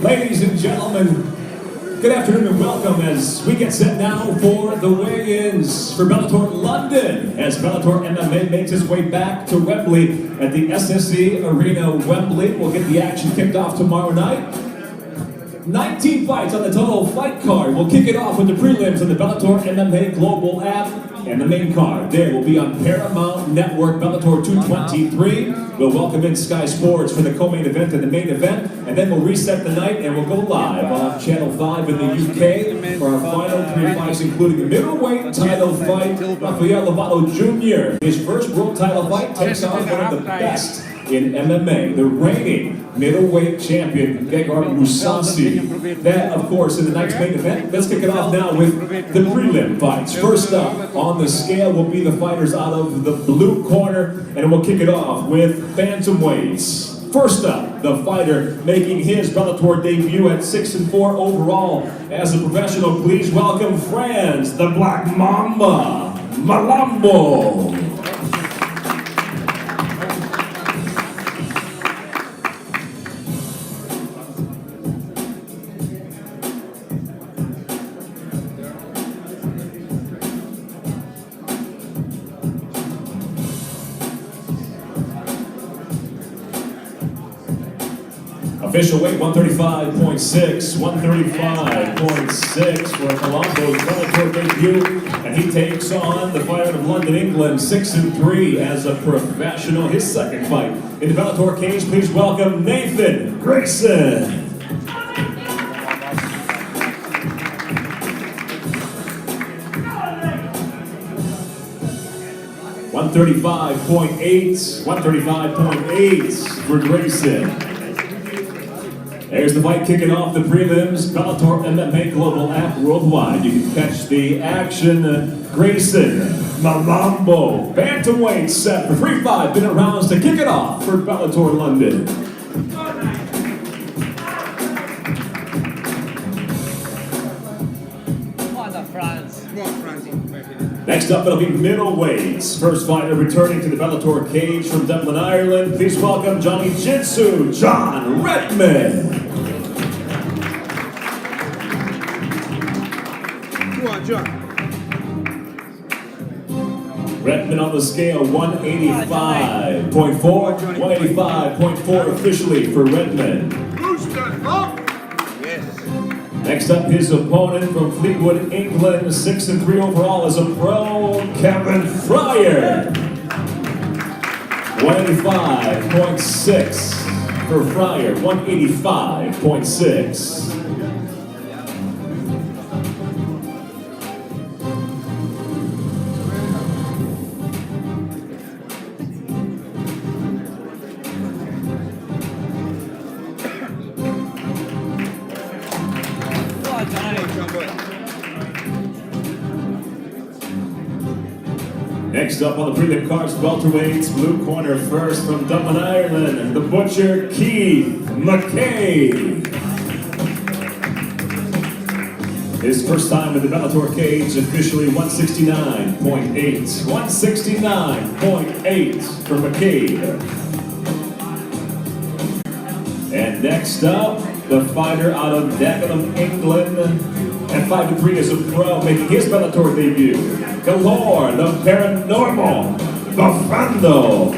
Ladies and gentlemen, good afternoon and welcome as we get set now for the weigh-ins for Bellator London, as Bellator MMA makes its way back to Wembley at the SSE Arena Wembley. We'll get the action kicked off tomorrow night. 19 fights on the total fight card. We'll kick it off with the prelims on the Bellator MMA Global app. And the main card there will be on Paramount Network, Bellator 223. We'll welcome in Sky Sports for the co-main event and the main event. And then we'll reset the night and we'll go live on Channel 5 in the UK for our final 3 fights, including the middleweight title fight. Rafael Lovato Jr., his first world title fight, takes on one of the best in MMA, the reigning middleweight champion, Gegard Mousasi. That, of course, in the night's main event. Let's kick it off now with the prelim fights. First up on the scale will be the fighters out of the blue corner, and we'll kick it off with bantamweights. First up, the fighter making his Bellator debut at 6-4 overall as a professional. Please welcome France, the Black Mamba, Malambo. Official weight 135.6, 135.6 for Colombo's Bellator debut, and he takes on the fighter of London, England, 6-3 as a professional. His second fight in the Bellator cage. Please welcome Nathan Grayson. 135.8 for Grayson. There's the fight kicking off the prelims. Bellator MMA Global app worldwide. You can catch the action. Grayson, Malambo, bantamweight set for 3 5-minute rounds to kick it off for Bellator London. Next up, it'll be middleweights. First fighter returning to the Bellator cage from Dublin, Ireland. Please welcome Johnny Jitsu, John Redman. Redmond on the scale, 185.4. 185.4 officially for Redmond. Next up, his opponent from Fleetwood, England, 6-3 overall as a pro, Kevin Fryer. 185.6 for Fryer, 185.6. Next up on the prelim cards, welterweights, blue corner first from Dublin, Ireland, the Butcher, Keith McKay. His first time in the Bellator cage, officially 169.8. 169.8 for McKay. And next up, the fighter out of Dagenham, England, at 5-3 as a pro, making his Bellator debut. Galore, the Paranormal, Bafando.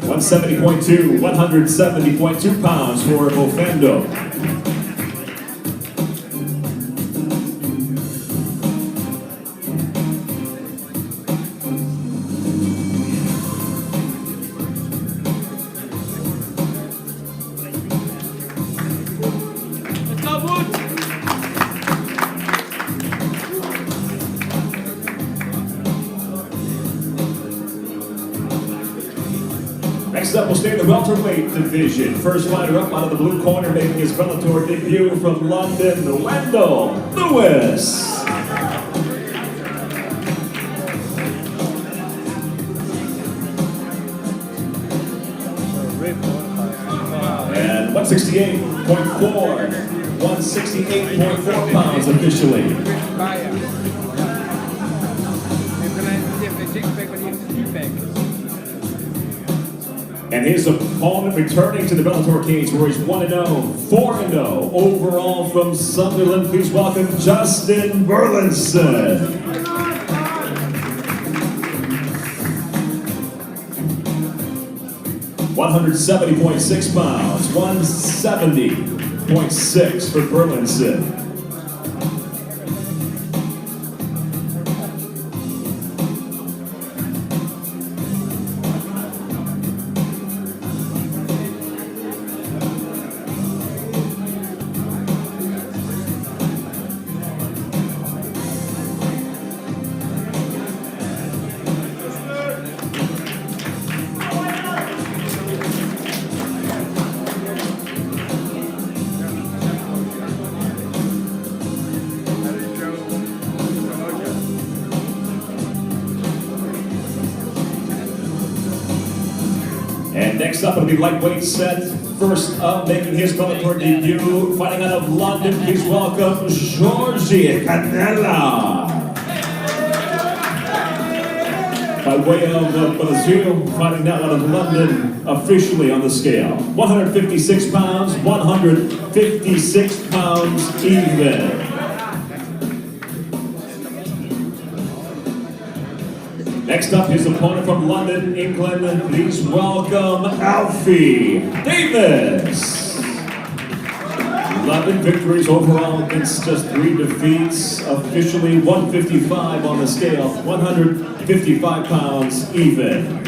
$170.2, 170.2 pounds for Bafando. Next up, we'll stay in the welterweight division. First fighter up out of the blue corner, making his Bellator debut from London, Wendell Lewis. And 168.4, 168.4 pounds officially. And his opponent returning to the Bellator cage, where he's 1-0, 4-0 overall from Sunderland. Please welcome Justin Burlinson. $170.6 pounds, 170.6 for Burlinson. And next up, it'll be lightweight set. First up, making his Bellator debut, fighting out of London. Please welcome Georgie Canella. By way of Brazil, fighting out of London, officially on the scale. 156 pounds, 156 pounds even. Next up, his opponent from London, England. Please welcome Alfie Davis. 11 victories overall against just 3 defeats. Officially 155 on the scale, 155 pounds even.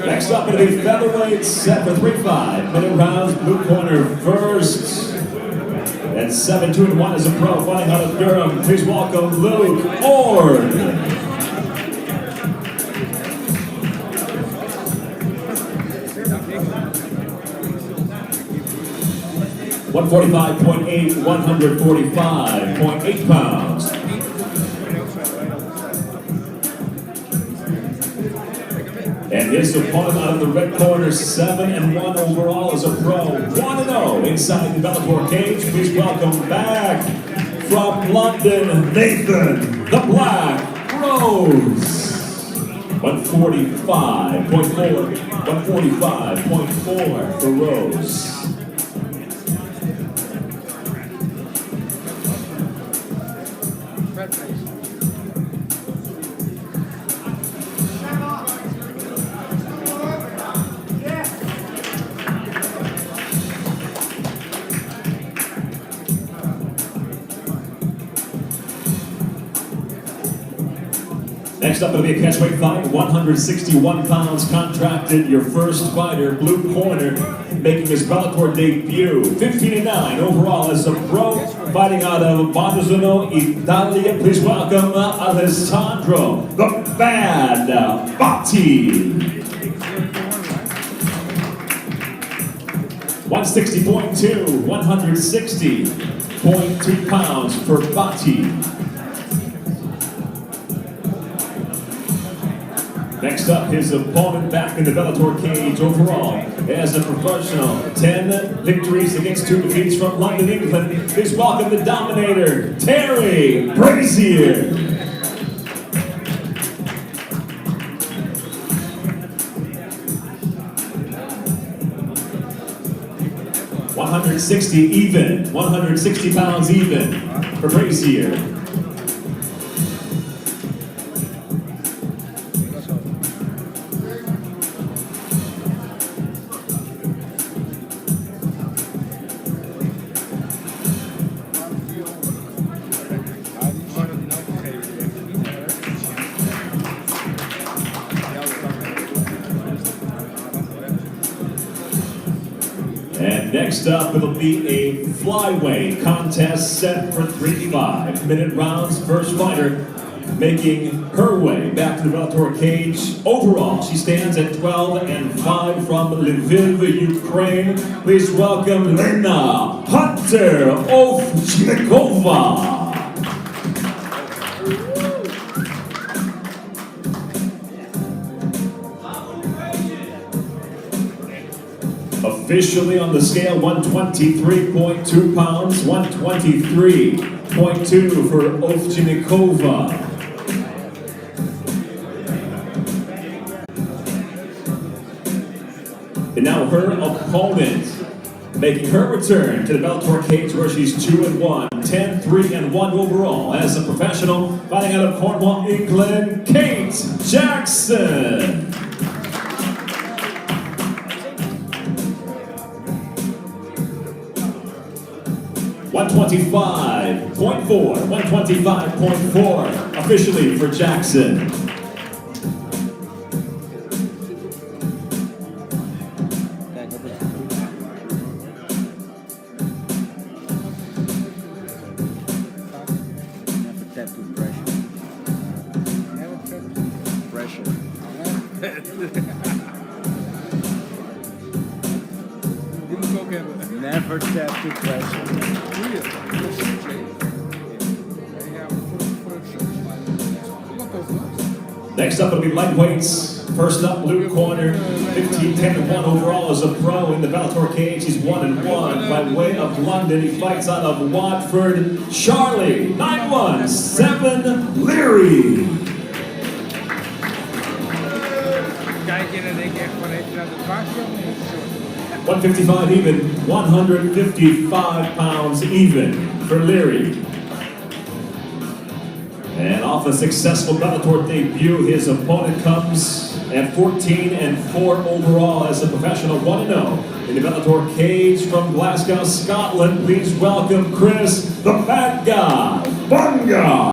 Next up, it'll be featherweight set for 3 5-minute rounds. Blue corner first. And 7-2-1 as a pro, fighting out of Durham. Please welcome Luke Ord. 145.8, 145.8 pounds. His opponent out of the red corner, 7-1 overall as a pro, 1-0 inside the Bellator cage. Please welcome back from London, Nathan the Black Rose. 145.4 for Rose. Next up, it'll be a catchweight fight, 161 pounds contracted. Your first fighter, blue corner, making his Bellator debut, 15-9 overall as a pro, fighting out of Bellator, Italia. Please welcome Alessandro, the Bad Batti. 160.2, 160.2 pounds for Batti. Next up, his opponent back in the Bellator cage overall as a professional. 10 victories against 2 defeats from London, England. Please welcome the Dominator, Terry Brazier. 160 even, 160 pounds even for Brazier. And next up, it'll be a flyweight contest set for 3 5-minute rounds. First fighter making her way back to the Bellator cage. Overall, she stands at 12-5 from Lviv, Ukraine. Please welcome Lena Hunter Ovchnikova. Officially on the scale, 123.2 pounds, 123.2 for Ovchnikova. And now her opponent making her return to the Bellator cage where she's 2-1, 10-3-1 overall as a professional, fighting out of Cornwall, England, Kate Jackson. 125.4 officially for Jackson. Never tap to pressure. Next up, it'll be lightweights. First up, blue corner, 15-10-1 overall as a pro in the Bellator cage. He's 1-1 by way of London. He fights out of Watford. Charlie, 9-1-7 Leary. 155 even, 155 pounds even for Leary. And off a successful Bellator debut, his opponent comes at 14-4 overall as a professional, 1-0 in the Bellator cage from Glasgow, Scotland. Please welcome Chris, the Bad Guy, Bunga.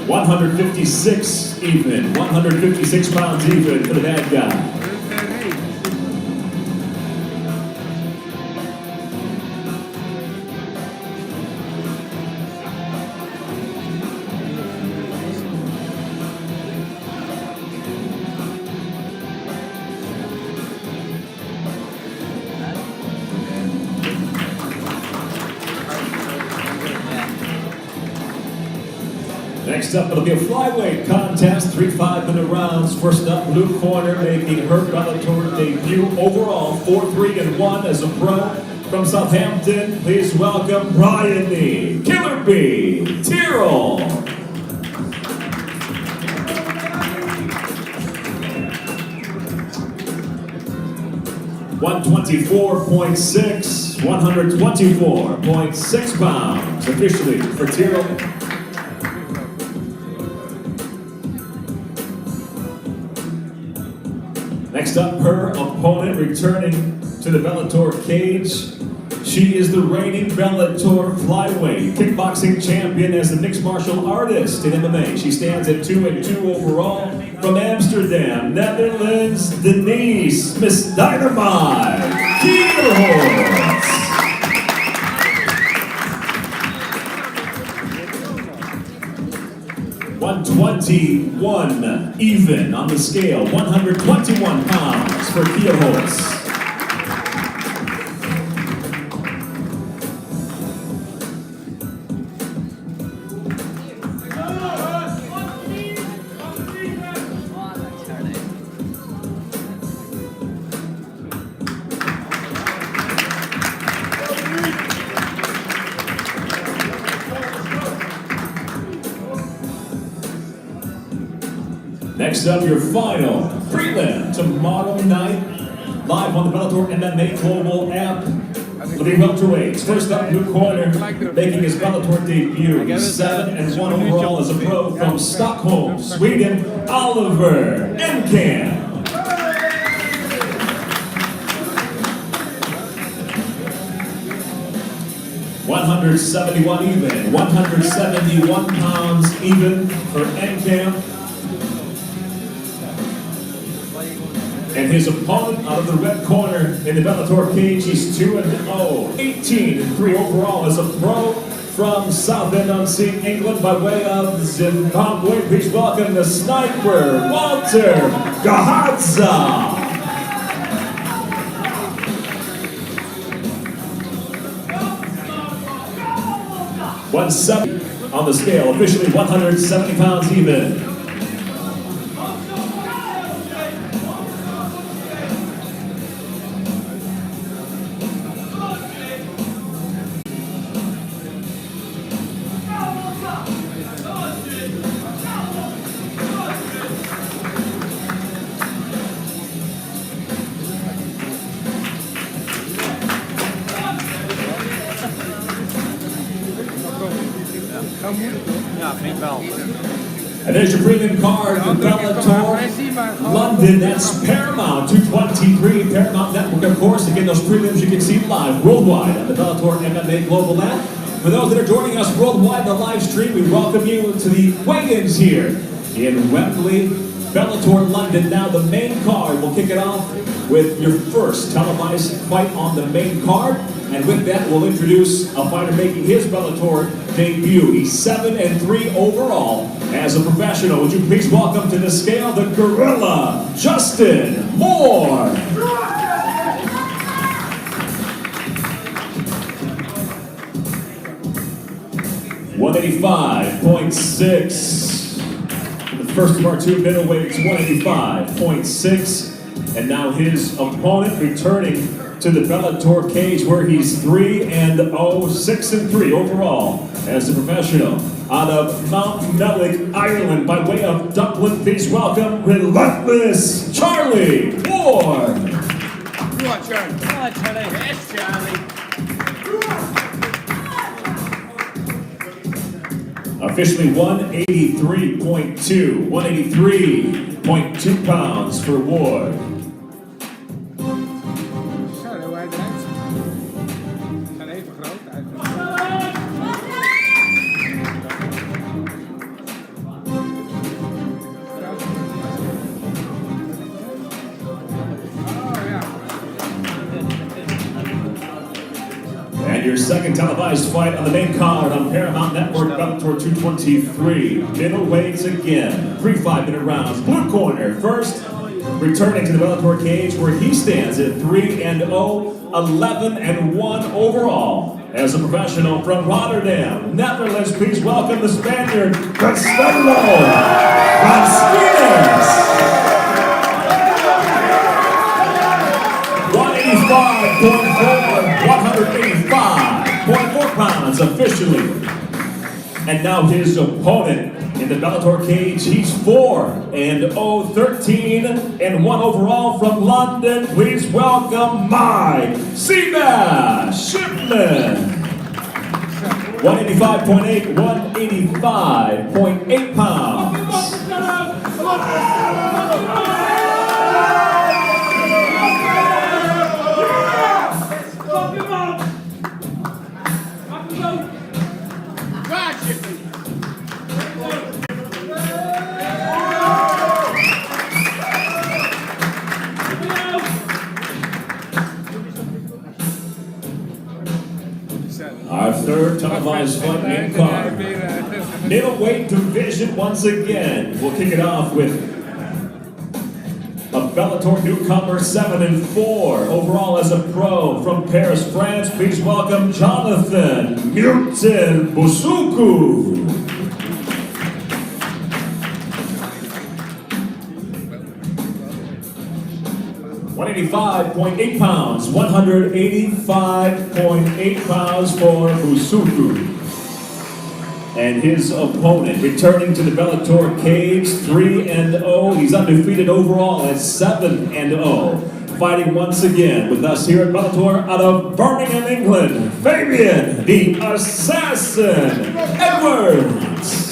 156 even, 156 pounds even for the Bad Guy. Next up, it'll be a flyweight contest, 3 5-minute rounds. First up, blue corner, making her Bellator debut overall, 4-3-1 as a pro. From Southampton, please welcome Brian the Killer Bee Tyrrell. 124.6, 124.6 pounds officially for Tyrrell. Next up, her opponent returning to the Bellator cage. She is the reigning Bellator flyweight kickboxing champion as a mixed martial artist in MMA. She stands at 2-2 overall. From Amsterdam, Netherlands, Denise, Miss Dynamite, Kielholz. 121 even on the scale, 121 pounds for Kielholz. Next up, your final prelim tomorrow night, live on the Bellator MMA Global app. It'll be welterweights. First up, blue corner, making his Bellator debut, 7-1 overall as a pro from Stockholm, Sweden, Oliver Enkamp. $171 even, 171 pounds even for Enkamp. And his opponent out of the red corner in the Bellator cage, he's 2-0, 18-3 overall as a pro from Southend-on-Sea, England, by way of Zimbabwe. Please welcome the sniper, Walter Gahaza. 170 on the scale, officially 170 pounds even. And there's your prelim card for Bellator London. That's Paramount 223, Paramount Network, of course. Again, those prelims you can see live worldwide on the Bellator MMA Global app. For those that are joining us worldwide on the live stream, we welcome you to the weigh-ins here in Wembley. Bellator London. Now the main card, we'll kick it off with your first televised fight on the main card. And with that, we'll introduce a fighter making his Bellator debut. He's 7-3 overall as a professional. Would you please welcome to the scale the Gorilla, Justin Moore. 185.6. The first of our two middleweights, 185.6. And now his opponent returning to the Bellator cage, where he's 3-0, 6-3 overall as a professional. Out of Mount Mellick, Ireland, by way of Dublin, please welcome Relentless Charlie Ward. Go on, Charlie. Go on, Charlie. Yes, Charlie. Officially 183.2 pounds for Ward. And your second televised fight on the main card on Paramount Network, Bellator 223. Middleweights again, 3 5-minute rounds. Blue corner first, returning to the Bellator cage, where he stands at 3-0, 11-1 overall as a professional from Rotterdam, Netherlands, please welcome the Spaniard, Castello Martinez. 185.4 pounds officially. And now his opponent in the Bellator cage, he's 4-0, 13-1 overall from London. Please welcome Mike Shipman. 185.8, 185.8 pounds. Our third televised fight main card. Middleweight division once again. We'll kick it off with a Bellator newcomer, 7-4 overall as a pro from Paris, France. Please welcome Jonathan Milton Busuku. 185.8 pounds, 185.8 pounds for Busuku. And his opponent, returning to the Bellator cage, 3-0. He's undefeated overall at 7-0. Fighting once again with us here at Bellator out of Birmingham, England, Fabian the Assassin Edwards.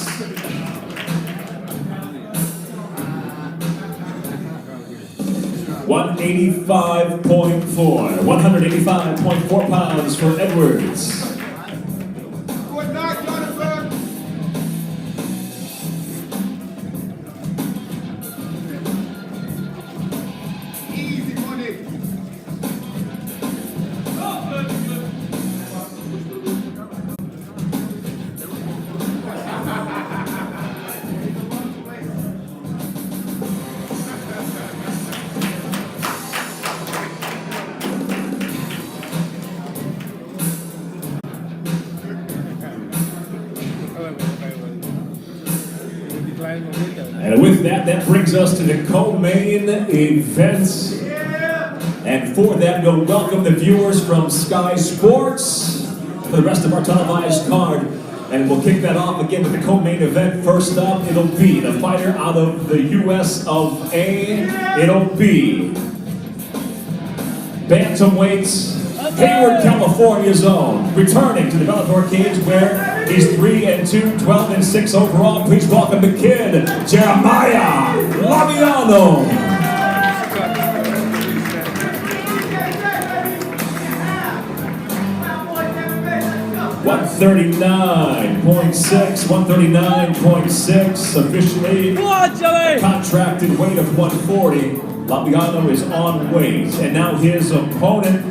185.4 pounds for Edwards. And with that, that brings us to the co-main events. And for that, we'll welcome the viewers from Sky Sports for the rest of our televised card. And we'll kick that off again with the co-main event. First up, it'll be the fighter out of the US of A. It'll be bantamweights, Hayward, California's own, returning to the Bellator cage where he's 3-2, 12-6 overall. Please welcome the kid, Jeremiah Laviano. 139.6 officially. Contracted weight of 140. Laviano is on weight. And now his opponent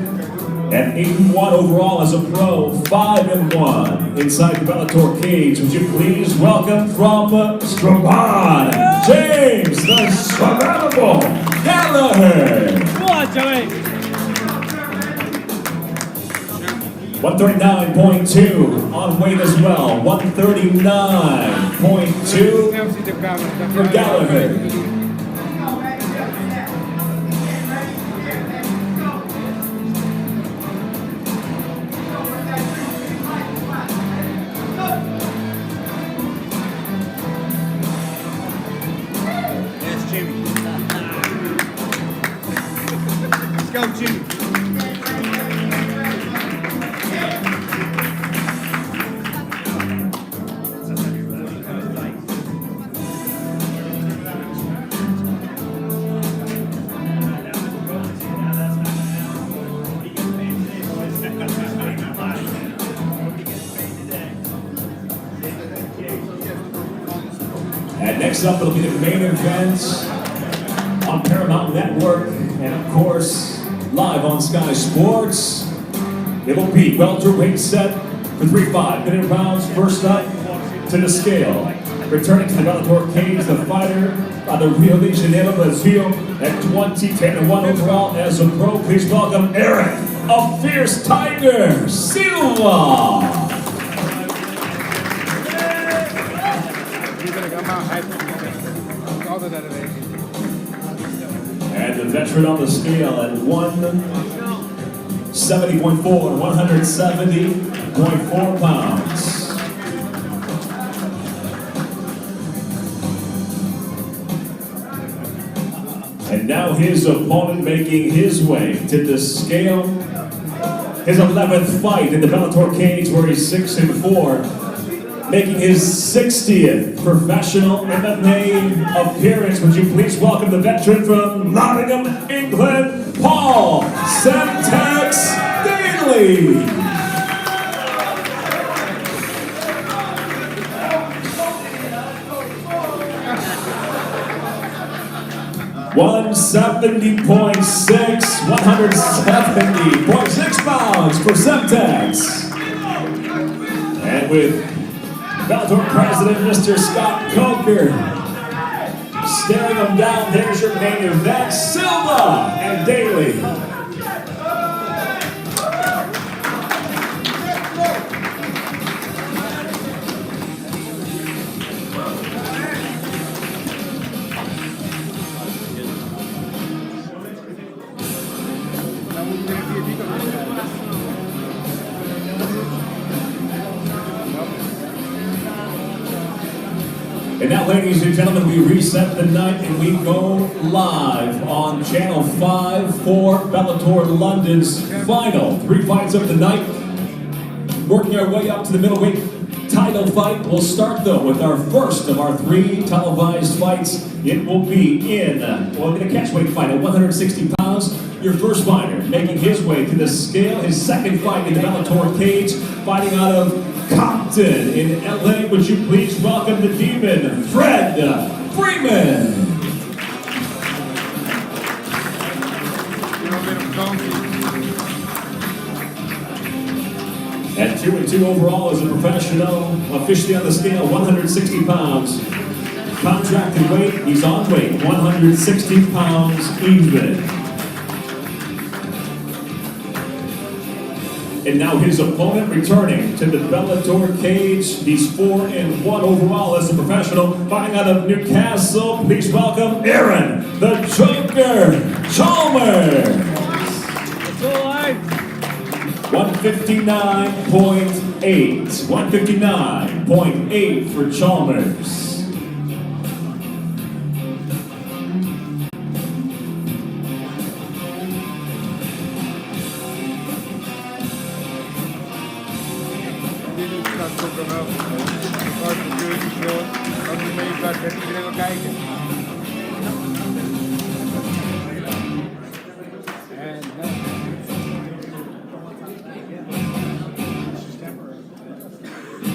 at 8-1 overall as a pro, 5-1 inside the Bellator cage. Would you please welcome from Strabon, James the Survivable Gallagher. 139.2 on weight as well. 139.2 for Gallagher. Let's go, Jimmy. And next up, it'll be the main event on Paramount Network, and of course, live on Sky Sports. It'll be welterweight set for 3 5-minute rounds. First up to the scale, returning to the Bellator cage, the fighter out of Rio de Janeiro, Brazil, at 20-10-1 overall as a pro. Please welcome Eric a fierce tiger, Silva. And the veteran on the scale at 170.4, 170.4 pounds. And now his opponent making his way to the scale. His 11th fight in the Bellator cage where he's 6-4. Making his 60th professional MMA appearance. Would you please welcome the veteran from Nottingham, England, Paul Semtex Daly. 170.6, 170.6 pounds for Semtex. And with Bellator President, Mr. Scott Coker, staring him down, there's your main event, Silva and Daly. And now, ladies and gentlemen, we reset the night and we go live on Channel 5 for Bellator London's final 3 fights of the night. Working our way up to the middleweight title fight. We'll start, though, with our first of our 3 televised fights. It will be in a catchweight fight at 160 pounds. Your first fighter making his way to the scale, his second fight in the Bellator cage, fighting out of Compton in LA. Would you please welcome the Demon, Fred Freeman. At 2-2 overall as a professional, officially on the scale, 160 pounds. Contracted weight, he's on weight, 160 pounds even. And now his opponent returning to the Bellator cage. He's 4-1 overall as a professional, fighting out of Newcastle. Please welcome Aaron, the Joker Chalmers. 159.8. 159.8 for Chalmers.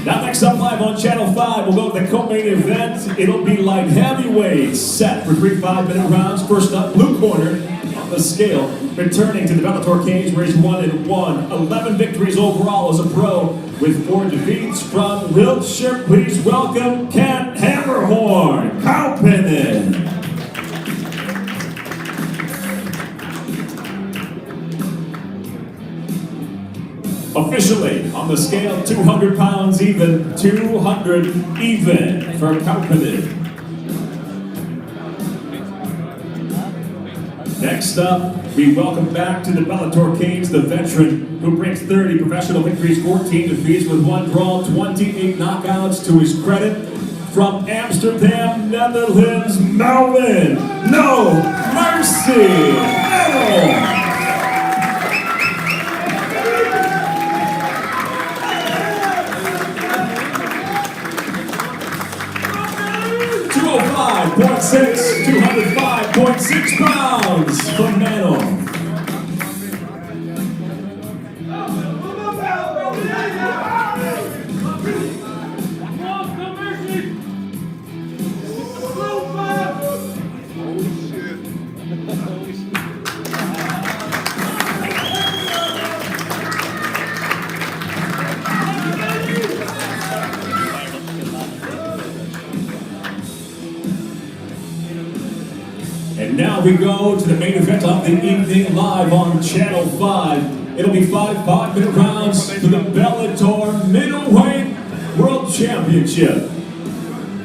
Now next up live on Channel 5, we'll go to the co-main event. It'll be light heavyweights set for 3 5-minute rounds. First up, blue corner on the scale, returning to the Bellator cage where he's 1-1. 11 victories overall as a pro with 4 defeats from Wiltshire. Please welcome Ken Hammerhorn Kaupinen. Officially on the scale, 200 pounds even, 200 even for Kaupinen. Next up, we welcome back to the Bellator cage the veteran who brings 30 professional victories, 14 defeats with 1 draw, 28 knockouts to his credit. From Amsterdam, Netherlands, Melvin, No Mercy, Errol. 205.6 pounds from Mano. And now we go to the main event of the evening live on Channel 5. It'll be 5-minute rounds for the Bellator Middleweight World Championship.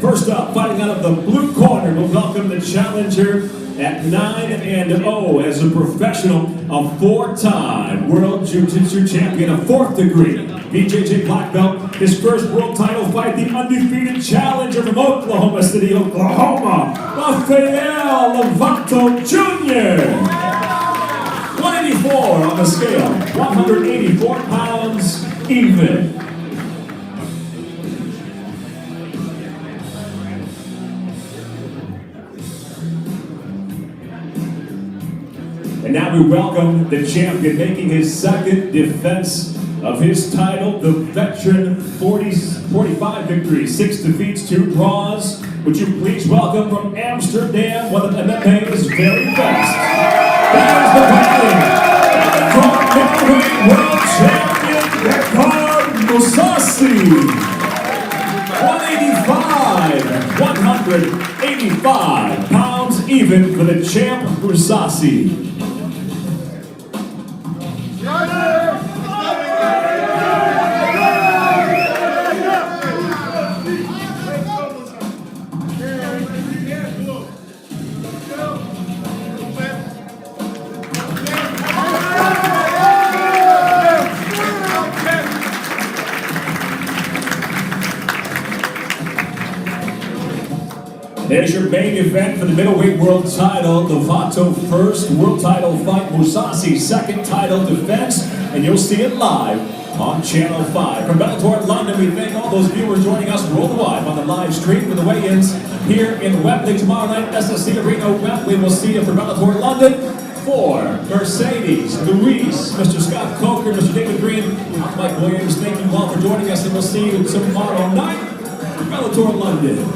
First up, fighting out of the blue corner, we'll welcome the challenger at 9-0 as a professional, a 4-time World Jiu-Jitsu champion, a 4th degree BJJ black belt. His first world title fight, the undefeated challenger from Oklahoma City, Oklahoma, Rafael Lovato Jr. 184 on the scale, 184 pounds even. And now we welcome the champion making his second defense of his title, the veteran 45 victories, 6 defeats, 2 draws. Would you please welcome from Amsterdam, one of MMA's very best. There's the reigning world champion, Ricardo Musasi. 185 pounds even for the champ Musasi. There's your main event for the middleweight world title. Lovato first world title fight, Musasi second title defense, and you'll see it live on Channel 5. From Bellator London, we thank all those viewers joining us worldwide on the live stream for the weigh-ins here in Wembley tomorrow night. SSC Arena, Wembley. We'll see you for Bellator London. For Mercedes, Luis, Mr. Scott Coker, Mr. David Green, I'm Mike Williams. Thank you all for joining us, and we'll see you tomorrow night for Bellator London.